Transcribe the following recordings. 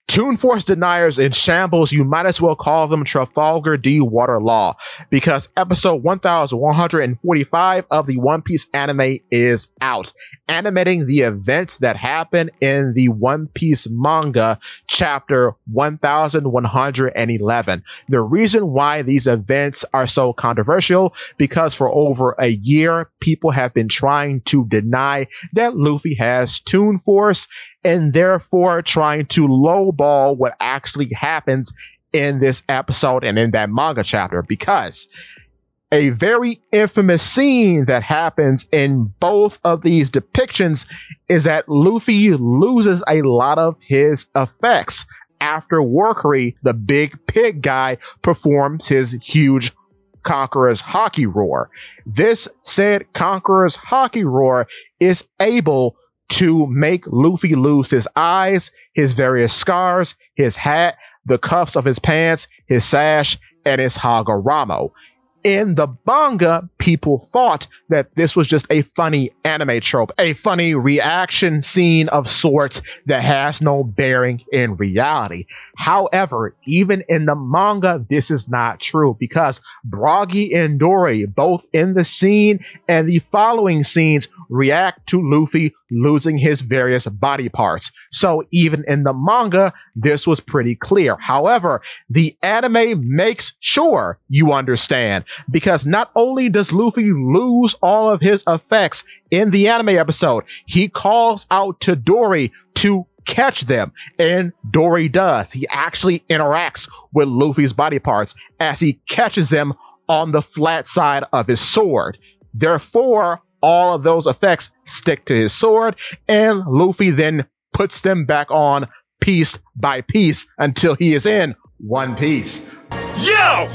Toon Force deniers in shambles, you might as well call them Trafalgar D. Water Law, because episode 1145 of the One Piece anime is out, animating the events that happen in the One Piece manga chapter 1111. The reason why these events are so controversial, because for over a year, people have been trying to deny that Luffy has Toon Force, and therefore trying to lowball what actually happens in this episode and in that manga chapter, because a very infamous scene that happens in both of these depictions is that Luffy loses a lot of his effects after Workery, the big pig guy, performs his huge Conqueror's Haki Roar. This said Conqueror's Haki Roar is able to make Luffy lose his eyes, his various scars, his hat, the cuffs of his pants, his sash, and his Hagoromo. In the manga, people thought that this was just a funny anime trope, a funny reaction scene of sorts that has no bearing in reality. However, even in the manga, this is not true, because Bragi and Dory, both in the scene and the following scenes, react to Luffy losing his various body parts. So even in the manga, this was pretty clear. However, the anime makes sure you understand, because not only does Luffy lose all of his effects in the anime episode, he calls out to Dory to catch them, and Dory does. He actually interacts with Luffy's body parts as he catches them on the flat side of his sword. Therefore, all of those effects stick to his sword, and Luffy then puts them back on piece by piece until he is in one piece. Yo!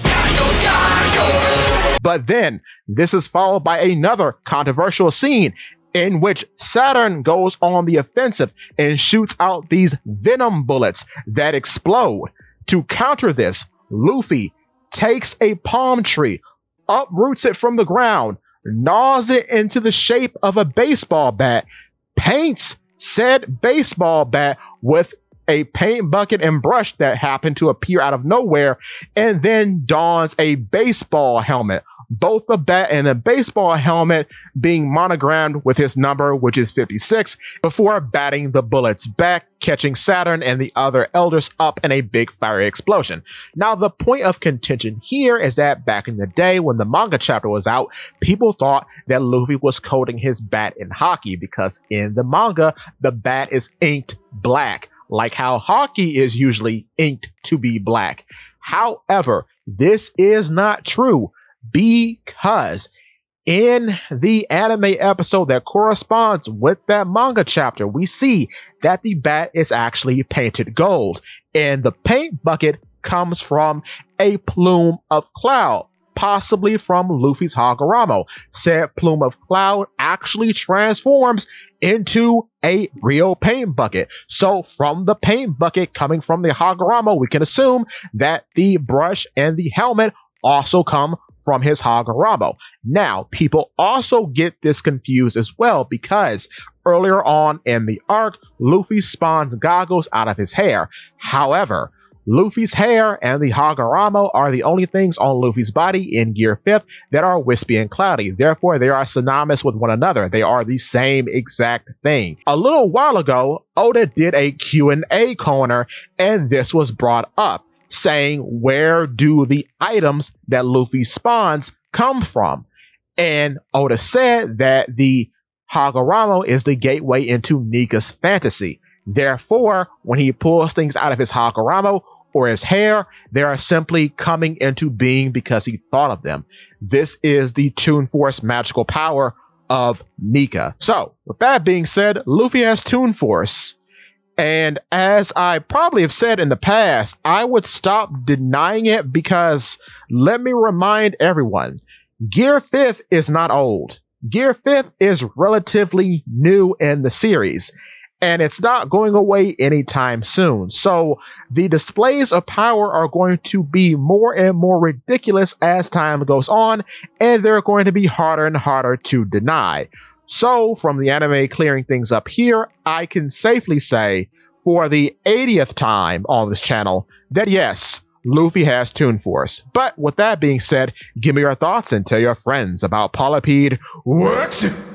But then, this is followed by another controversial scene in which Saturn goes on the offensive and shoots out these venom bullets that explode. To counter this, Luffy takes a palm tree, uproots it from the ground, gnaws it into the shape of a baseball bat, paints said baseball bat with a paint bucket and brush that happened to appear out of nowhere, and then dons a baseball helmet, both the bat and the baseball helmet being monogrammed with his number, which is 56, before batting the bullets back, catching Saturn and the other elders up in a big fiery explosion. Now, the point of contention here is that back in the day when the manga chapter was out, people thought that Luffy was coating his bat in Haki, because in the manga, the bat is inked black, like how Haki is usually inked to be black. However, this is not true, because in the anime episode that corresponds with that manga chapter, we see that the bat is actually painted gold, and the paint bucket comes from a plume of cloud, possibly from Luffy's Hagoromo. Said plume of cloud actually transforms into a real paint bucket. So from the paint bucket coming from the Hagoromo, we can assume that the brush and the helmet also come from his Hagoromo. Now, people also get this confused as well, because earlier on in the arc, Luffy spawns goggles out of his hair. However, Luffy's hair and the Hagoromo are the only things on Luffy's body in Gear 5th that are wispy and cloudy. Therefore, they are synonymous with one another. They are the same exact thing. A little while ago, Oda did a Q&A corner, and this was brought up, saying, where do the items that Luffy spawns come from? And Oda said that the Hagoromo is the gateway into Nika's fantasy. Therefore, when he pulls things out of his Hagoromo or his hair, they are simply coming into being because he thought of them. This is the Toon Force magical power of Nika. So, with that being said, Luffy has Toon Force. And as I probably have said in the past, I would stop denying it, because let me remind everyone, Gear 5th is not old. Gear 5th is relatively new in the series, and it's not going away anytime soon. So the displays of power are going to be more and more ridiculous as time goes on, and they're going to be harder and harder to deny. So, from the anime clearing things up here, I can safely say, for the 80th time on this channel, that yes, Luffy has TOON Force. But with that being said, give me your thoughts and tell your friends about Polypede. What?